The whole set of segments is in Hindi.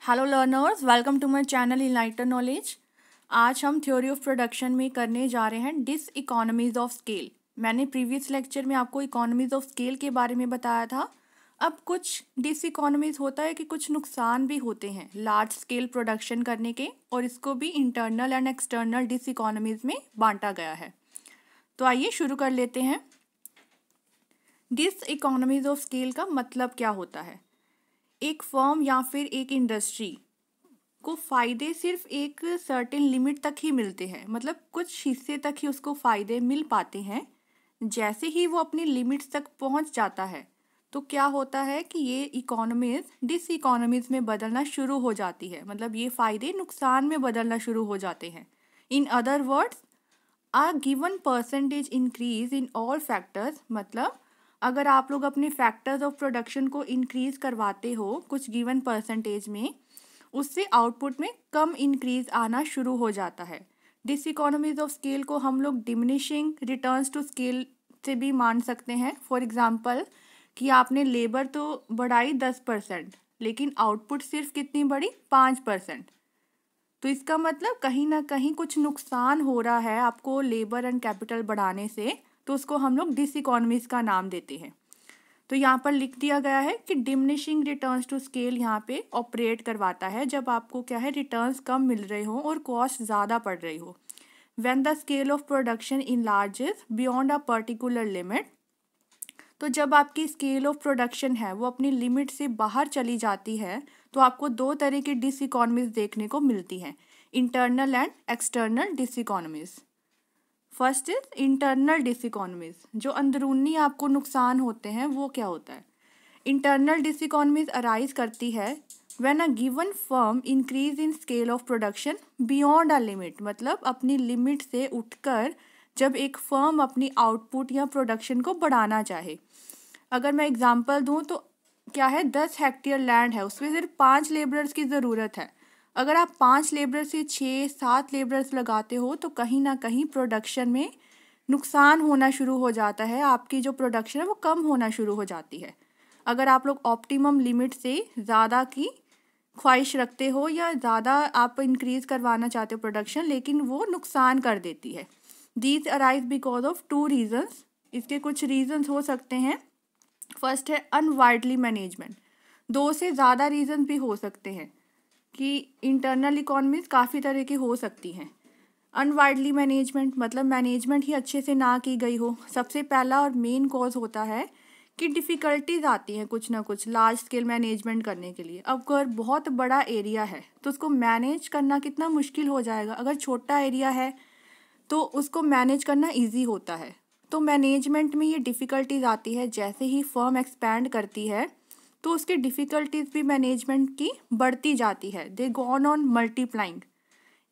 Hello learners, welcome to my channel enlighten knowledge. आज हम थ्योरी ऑफ प्रोडक्शन में करने जा रहे हैं डिस इकोनॉमीज ऑफ स्केल। मैंने प्रीवियस लेक्चर में आपको इकोनॉमीज ऑफ स्केल के बारे में बताया था। अब कुछ डिस इकोनॉमीज होता है कि कुछ नुकसान भी होते हैं लार्ज स्केल प्रोडक्शन करने के, और इसको भी internal and external diseconomies में बांटा गया है। तो आइए शुरू कर लेते हैं। डिस इकोनॉमीज ऑफ स्केल का मतलब क्या होता है? एक फर्म या फिर एक इंडस्ट्री को फ़ायदे सिर्फ एक सर्टेन लिमिट तक ही मिलते हैं, मतलब कुछ हिस्से तक ही उसको फ़ायदे मिल पाते हैं। जैसे ही वो अपनी लिमिट्स तक पहुंच जाता है तो क्या होता है कि ये इकोनॉमीज डिस इकोनॉमीज में बदलना शुरू हो जाती है, मतलब ये फ़ायदे नुकसान में बदलना शुरू हो जाते हैं। In other words, a given percentage increase in all factors, मतलब अगर आप लोग अपने फैक्टर्स ऑफ प्रोडक्शन को इंक्रीज करवाते हो कुछ गिवन परसेंटेज में, उससे आउटपुट में कम इंक्रीज आना शुरू हो जाता है। डिस इकोनॉमीज ऑफ स्केल को हम लोग डिमिनिशिंग रिटर्न्स टू स्केल से भी मान सकते हैं। फॉर एग्जांपल कि आपने लेबर तो बढ़ाई 10%, लेकिन आउटपुट सिर्फ कितनी बढ़ी 5%। तो इसका मतलब कहीं ना कहीं कुछ नुकसान हो रहा है आपको लेबर एंड कैपिटल बढ़ाने से, तो उसको हम लोग डिस इकोनॉमीज का नाम देते हैं। तो यहाँ पर लिख दिया गया है कि डिमिनिशिंग रिटर्न्स टू स्केल यहाँ पे ऑपरेट करवाता है जब आपको क्या है रिटर्न्स कम मिल रहे हो और कॉस्ट ज़्यादा पड़ रही हो। When the scale of production enlarges beyond a particular limit, तो जब आपकी स्केल ऑफ प्रोडक्शन है वो अपनी लिमिट से बाहर चली जाती है तो आपको दो तरह की डिस इकोनॉमीज देखने को मिलती हैं, internal and external diseconomies. First is internal diseconomies, जो अंदरूनी आपको नुकसान होते हैं वो क्या होता है। इंटरनल डिस इकोनॉमीज अराइज करती है when a given firm increase in scale of production beyond a limit, मतलब अपनी लिमिट से उठकर जब एक फर्म अपनी आउटपुट या प्रोडक्शन को बढ़ाना चाहे। अगर मैं एग्जांपल दूं तो क्या है, 10 हेक्टेयर लैंड है, उसमें सिर्फ 5 लेबरर्स की ज़रूरत है। अगर आप 5 लेबर से 6-7 लेबरर्स लगाते हो तो कहीं ना कहीं प्रोडक्शन में नुकसान होना शुरू हो जाता है, आपकी जो प्रोडक्शन है वो कम होना शुरू हो जाती है। अगर आप लोग ऑप्टिमम लिमिट से ज़्यादा की ख्वाहिश रखते हो या ज़्यादा आप इंक्रीज़ करवाना चाहते हो प्रोडक्शन, लेकिन वो नुकसान कर देती है। These arise because of 2 reasons, इसके कुछ रीजन्स हो सकते हैं। फर्स्ट है अनवाइडली मैनेजमेंट। 2 से ज़्यादा रीजन भी हो सकते हैं कि इंटरनल इकोनॉमीज काफ़ी तरह की हो सकती हैं। अनवाइडली मैनेजमेंट मतलब मैनेजमेंट ही अच्छे से ना की गई हो। सबसे पहला और मेन कॉज होता है कि डिफ़िकल्टीज आती हैं कुछ ना कुछ लार्ज स्केल मैनेजमेंट करने के लिए। अब अगर बहुत बड़ा एरिया है तो उसको मैनेज करना कितना मुश्किल हो जाएगा, अगर छोटा एरिया है तो उसको मैनेज करना इजी होता है। तो मैनेजमेंट में ये डिफ़िकल्टीज आती है। जैसे ही फर्म एक्सपैंड करती है तो उसकी डिफ़िकल्टीज भी मैनेजमेंट की बढ़ती जाती है, दे गॉन ऑन मल्टीप्लाइंग।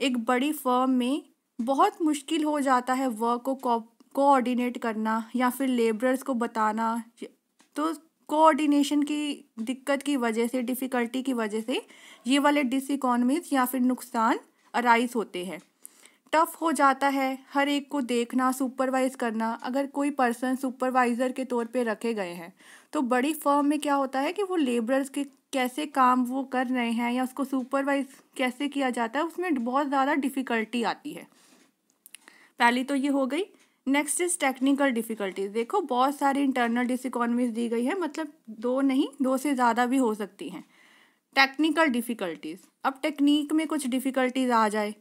एक बड़ी फर्म में बहुत मुश्किल हो जाता है वर्क को कोऑर्डिनेट करना या फिर लेबरर्स को बताना। तो कोऑर्डिनेशन की दिक्कत की वजह से, डिफ़िकल्टी की वजह से ये वाले डिस इकोनॉमीज या फिर नुकसान अराइज होते हैं। टफ हो जाता है हर एक को देखना, सुपरवाइज करना। अगर कोई पर्सन सुपरवाइज़र के तौर पे रखे गए हैं तो बड़ी फर्म में क्या होता है कि वो लेबरर्स के कैसे काम वो कर रहे हैं या उसको सुपरवाइज कैसे किया जाता है, उसमें बहुत ज़्यादा डिफ़िकल्टी आती है। पहली तो ये हो गई। Next is technical difficulties. देखो बहुत सारी इंटरनल डिस इकोनॉमीज दी गई है, मतलब 2 नहीं 2 से ज़्यादा भी हो सकती हैं। टेक्निकल डिफ़िकल्टीज, अब टेक्निक में कुछ डिफ़िकल्टीज आ जाए,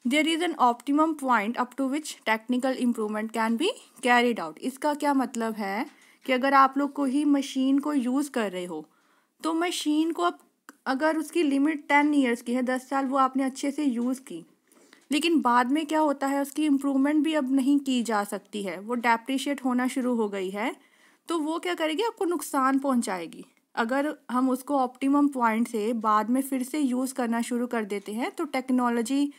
there is an optimum point up to which technical improvement can be carried out. इसका क्या मतलब है कि अगर आप लोग कोई मशीन को यूज़ कर रहे हो तो मशीन को अब अगर उसकी लिमिट 10 ईयर्स की है, 10 साल वो आपने अच्छे से यूज़ की, लेकिन बाद में क्या होता है उसकी इम्प्रूवमेंट भी अब नहीं की जा सकती है, वो डेप्रिशिएट होना शुरू हो गई है, तो वो क्या करेगी, आपको नुकसान पहुंचाएगी। अगर हम उसको ऑप्टिमम पॉइंट से बाद में फिर से यूज़ करना शुरू कर देते हैं तो टेक्नोलॉजी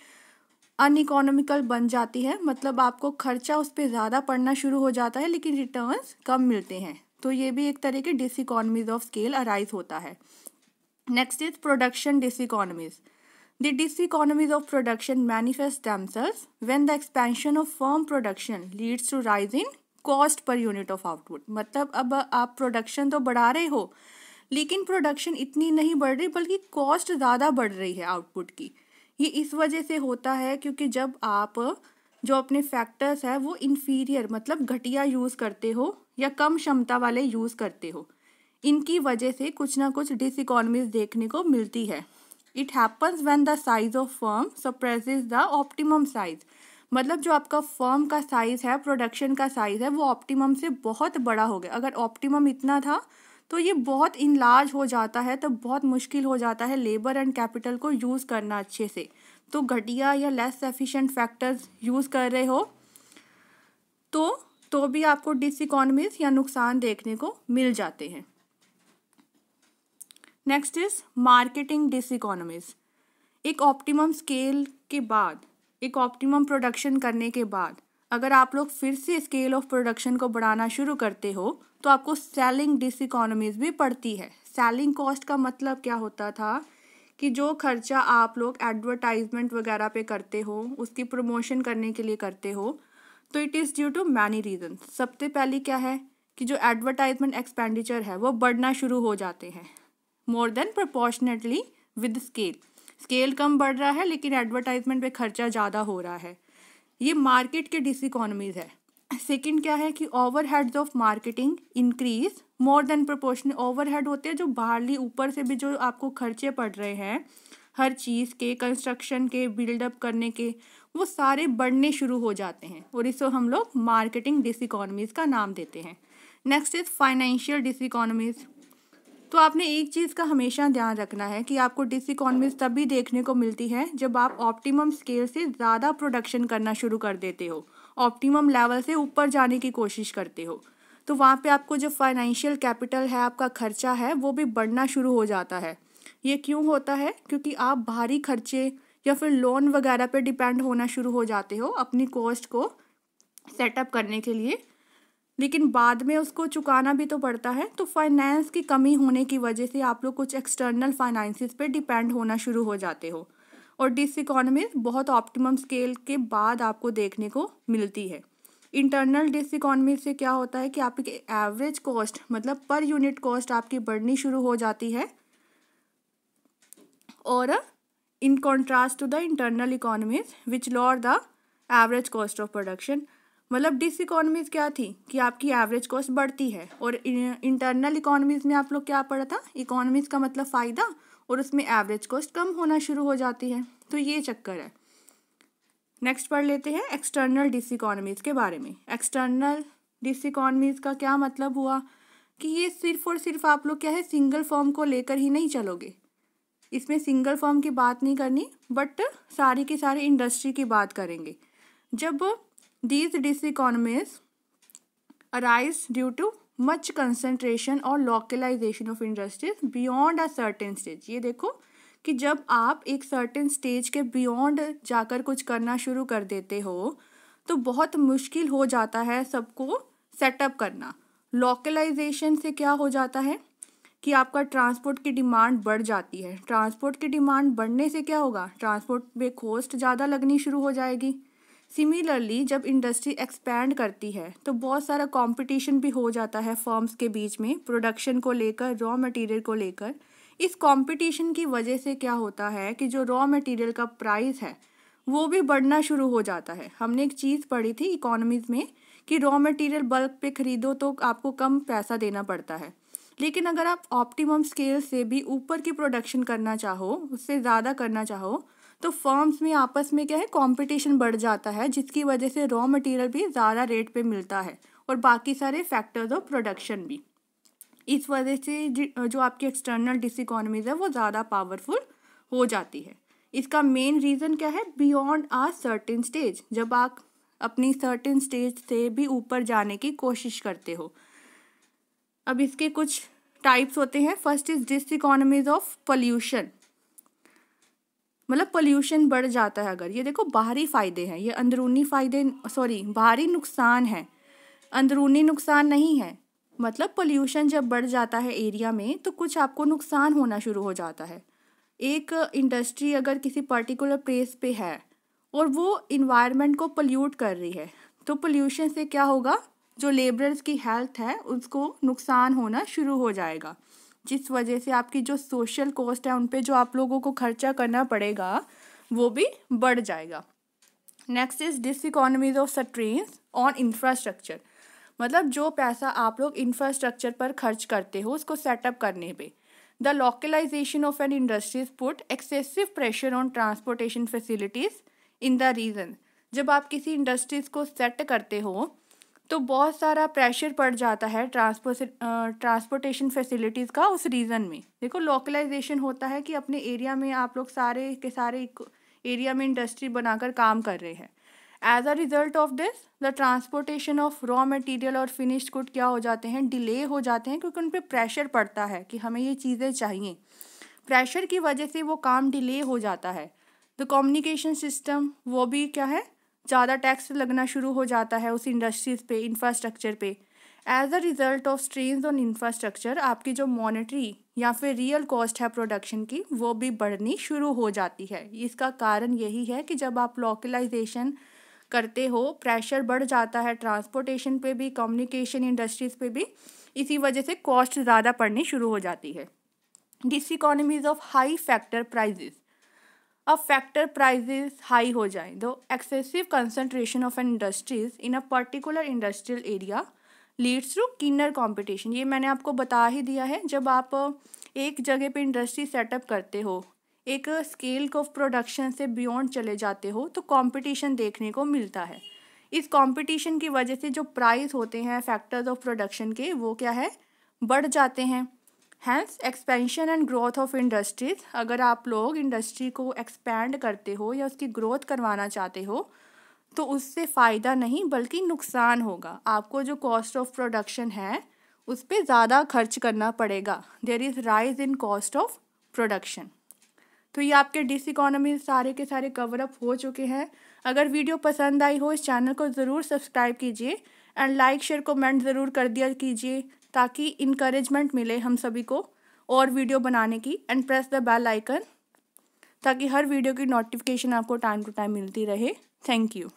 अनइकोनॉमिकल बन जाती है, मतलब आपको खर्चा उस पर ज़्यादा पड़ना शुरू हो जाता है लेकिन रिटर्न्स कम मिलते हैं। तो ये भी एक तरह के diseconomies of scale arise होता है। Next is production diseconomies. The diseconomies of production manifest themselves when the expansion of firm production leads to rise in cost per unit of output. मतलब अब आप प्रोडक्शन तो बढ़ा रहे हो लेकिन प्रोडक्शन इतनी नहीं बढ़ रही बल्कि कॉस्ट ज़्यादा बढ़ रही है आउटपुट की। ये इस वजह से होता है क्योंकि जब आप जो अपने फैक्टर्स है वो इन्फीरियर मतलब घटिया यूज़ करते हो या कम क्षमता वाले यूज़ करते हो, इनकी वजह से कुछ ना कुछ डिसइकोनॉमीज देखने को मिलती है। It happens when the size of firm suppresses the optimum size. मतलब जो आपका फर्म का साइज है, प्रोडक्शन का साइज है, वो ऑप्टिमम से बहुत बड़ा हो गया। अगर ऑप्टिमम इतना था तो ये बहुत इनलार्ज हो जाता है, तो बहुत मुश्किल हो जाता है लेबर एंड कैपिटल को यूज़ करना अच्छे से। तो घटिया या लेस एफिशिएंट फैक्टर्स यूज़ कर रहे हो तो भी आपको डिसइकोनॉमीज या नुकसान देखने को मिल जाते हैं। Next is marketing diseconomies. एक ऑप्टिमम स्केल के बाद, एक ऑप्टिमम प्रोडक्शन करने के बाद अगर आप लोग फिर से स्केल ऑफ प्रोडक्शन को बढ़ाना शुरू करते हो तो आपको सेलिंग डिसइकोनॉमीज भी पड़ती है। सेलिंग कॉस्ट का मतलब क्या होता था कि जो खर्चा आप लोग एडवर्टाइजमेंट वगैरह पे करते हो, उसकी प्रमोशन करने के लिए करते हो, तो it is due to many reason. सबसे पहली क्या है कि जो एडवर्टाइजमेंट एक्सपेंडिचर है वो बढ़ना शुरू हो जाते हैं more than proportionately with scale. Scale कम बढ़ रहा है लेकिन एडवर्टाइजमेंट पे खर्चा ज़्यादा हो रहा है। ये मार्केट के डिसइकोनॉमीज है। सेकंड क्या है कि overheads of marketing increase more than proportional. Overhead होते हैं जो बाहरली ऊपर से भी जो आपको खर्चे पड़ रहे हैं हर चीज़ के, कंस्ट्रक्शन के, बिल्डअप करने के, वो सारे बढ़ने शुरू हो जाते हैं और इसको हम लोग मार्केटिंग डिसइकोनॉमीज का नाम देते हैं। Next is financial diseconomies. तो आपने एक चीज़ का हमेशा ध्यान रखना है कि आपको डिसइकोनॉमीज तभी देखने को मिलती है जब आप ऑप्टिमम स्केल से ज़्यादा प्रोडक्शन करना शुरू कर देते हो, ऑप्टिमम लेवल से ऊपर जाने की कोशिश करते हो। तो वहाँ पे आपको जो फाइनेंशियल कैपिटल है, आपका खर्चा है, वो भी बढ़ना शुरू हो जाता है। ये क्यों होता है? क्योंकि आप भारी खर्चे या फिर लोन वगैरह पे डिपेंड होना शुरू हो जाते हो अपनी कॉस्ट को सेटअप करने के लिए, लेकिन बाद में उसको चुकाना भी तो पड़ता है। तो फाइनेंस की कमी होने की वजह से आप लोग कुछ एक्सटर्नल फाइनेंसिस पे डिपेंड होना शुरू हो जाते हो और डिसइकोनॉमीज बहुत ऑप्टिमम स्केल के बाद आपको देखने को मिलती है। इंटरनल डिसइकोनॉमीज से क्या होता है कि आपकी एवरेज कॉस्ट मतलब पर यूनिट कॉस्ट आपकी बढ़नी शुरू हो जाती है और in contrast to the internal economies which lower the average cost of production. मतलब डिसइकोनॉमीज क्या थी कि आपकी एवरेज कॉस्ट बढ़ती है और इंटरनल इकोनॉमीज में आप लोग क्या पढ़ा था, इकोनॉमीज का मतलब फ़ायदा और उसमें एवरेज कॉस्ट कम होना शुरू हो जाती है। तो ये चक्कर है। नेक्स्ट पढ़ लेते हैं एक्सटर्नल डिसइकोनॉमीज के बारे में। एक्सटर्नल डिसइकोनॉमीज का क्या मतलब हुआ कि ये सिर्फ और सिर्फ आप लोग क्या है सिंगल फर्म को लेकर ही नहीं चलोगे। इसमें सिंगल फर्म की बात नहीं करनी बट सारी की सारी इंडस्ट्री की बात करेंगे। जब these diseconomies arise due to much concentration or localization of industries beyond a certain stage। ये देखो कि जब आप एक सर्टेन स्टेज के बियॉन्ड जाकर कुछ करना शुरू कर देते हो तो बहुत मुश्किल हो जाता है सबको सेटअप करना। लोकलाइजेशन से क्या हो जाता है कि आपका ट्रांसपोर्ट की डिमांड बढ़ जाती है। ट्रांसपोर्ट की डिमांड बढ़ने से क्या होगा, ट्रांसपोर्ट पे कॉस्ट ज़्यादा लगनी शुरू हो जाएगी। सिमिलरली जब इंडस्ट्री एक्सपैंड करती है तो बहुत सारा कंपटीशन भी हो जाता है फर्म्स के बीच में प्रोडक्शन को लेकर, रॉ मटेरियल को लेकर। इस कंपटीशन की वजह से क्या होता है कि जो रॉ मटेरियल का प्राइस है वो भी बढ़ना शुरू हो जाता है। हमने एक चीज़ पढ़ी थी इकोनॉमीज में कि रॉ मटेरियल बल्क पे खरीदो तो आपको कम पैसा देना पड़ता है, लेकिन अगर आप ऑप्टिमम स्केल से भी ऊपर की प्रोडक्शन करना चाहो, उससे ज़्यादा करना चाहो, तो फर्म्स में आपस में क्या है कंपटीशन बढ़ जाता है जिसकी वजह से रॉ मटेरियल भी ज़्यादा रेट पे मिलता है और बाकी सारे फैक्टर्स ऑफ प्रोडक्शन भी। इस वजह से जो आपकी एक्सटर्नल डिसइकोनॉमीज है वो ज़्यादा पावरफुल हो जाती है। इसका मेन रीज़न क्या है, बियॉन्ड आ सर्टेन स्टेज। जब आप अपनी सर्टेन स्टेज से भी ऊपर जाने की कोशिश करते हो। अब इसके कुछ टाइप्स होते हैं। First is diseconomies of pollution. मतलब पोल्यूशन बढ़ जाता है अगर, ये देखो बाहरी फ़ायदे हैं, ये अंदरूनी फ़ायदे बाहरी नुकसान है, अंदरूनी नुकसान नहीं है। मतलब पोल्यूशन जब बढ़ जाता है एरिया में तो कुछ आपको नुकसान होना शुरू हो जाता है। एक इंडस्ट्री अगर किसी पर्टिकुलर प्लेस पे है और वो इन्वायरमेंट को पोल्यूट कर रही है तो पोल्यूशन से क्या होगा, जो लेबरर्स की हेल्थ है उसको नुकसान होना शुरू हो जाएगा। जिस वजह से आपकी जो सोशल कॉस्ट है उन पे जो आप लोगों को खर्चा करना पड़ेगा वो भी बढ़ जाएगा। Next is diseconomies of strain on infrastructure, मतलब जो पैसा आप लोग इंफ्रास्ट्रक्चर पर खर्च करते हो उसको सेटअप करने पे। The localisation of an industries put excessive pressure on transportation facilities in the region. जब आप किसी इंडस्ट्रीज को सेट करते हो तो बहुत सारा प्रेशर पड़ जाता है ट्रांसपोर्टेशन फैसिलिटीज़ का उस रीज़न में। देखो लोकलाइजेशन होता है कि अपने एरिया में आप लोग सारे के सारे एरिया में इंडस्ट्री बनाकर काम कर रहे हैं। As a result of this the transportation of raw material और फिनिश्ड गुड क्या हो जाते हैं, डिले हो जाते हैं, क्योंकि उन पर प्रेशर पड़ता है कि हमें ये चीज़ें चाहिए। प्रेशर की वजह से वो काम डिले हो जाता है। द कम्युनिकेशन सिस्टम वो भी क्या है, ज़्यादा टैक्स लगना शुरू हो जाता है उस इंडस्ट्रीज़ पे, इंफ्रास्ट्रक्चर पे। As a result of strains on infrastructure आपकी जो मॉनेटरी या फिर रियल कॉस्ट है प्रोडक्शन की वो भी बढ़नी शुरू हो जाती है। इसका कारण यही है कि जब आप लोकलाइजेशन करते हो प्रेशर बढ़ जाता है ट्रांसपोर्टेशन पे भी, कम्युनिकेशन इंडस्ट्रीज़ पे भी, इसी वजह से कॉस्ट ज़्यादा पड़नी शुरू हो जाती है। Diseconomies of high factor prices, अब फैक्टर प्राइजेस हाई हो जाएं though excessive concentration of an industries in a particular industrial area leads to keener competition. ये मैंने आपको बता ही दिया है, जब आप एक जगह पे इंडस्ट्री सेटअप करते हो, एक स्केल ऑफ प्रोडक्शन से बियॉन्ड चले जाते हो तो कंपटीशन देखने को मिलता है। इस कंपटीशन की वजह से जो प्राइस होते हैं फैक्टर्स ऑफ प्रोडक्शन के वो क्या है, बढ़ जाते हैं। Hence expansion and growth of industries, अगर आप लोग इंडस्ट्री को एक्सपैंड करते हो या उसकी ग्रोथ करवाना चाहते हो तो उससे फ़ायदा नहीं बल्कि नुकसान होगा। आपको जो कॉस्ट ऑफ प्रोडक्शन है उस पर ज़्यादा खर्च करना पड़ेगा। There is rise in cost of production. तो ये आपके डिसइकोनॉमी सारे के सारे कवर अप हो चुके हैं। अगर वीडियो पसंद आई हो इस चैनल को ज़रूर सब्सक्राइब कीजिए एंड लाइक शेयर कमेंट ज़रूर कर दिया कीजिए ताकि इनकरेजमेंट मिले हम सभी को और वीडियो बनाने की। And press the bell icon ताकि हर वीडियो की नोटिफिकेशन आपको टाइम टू टाइम मिलती रहे। Thank you.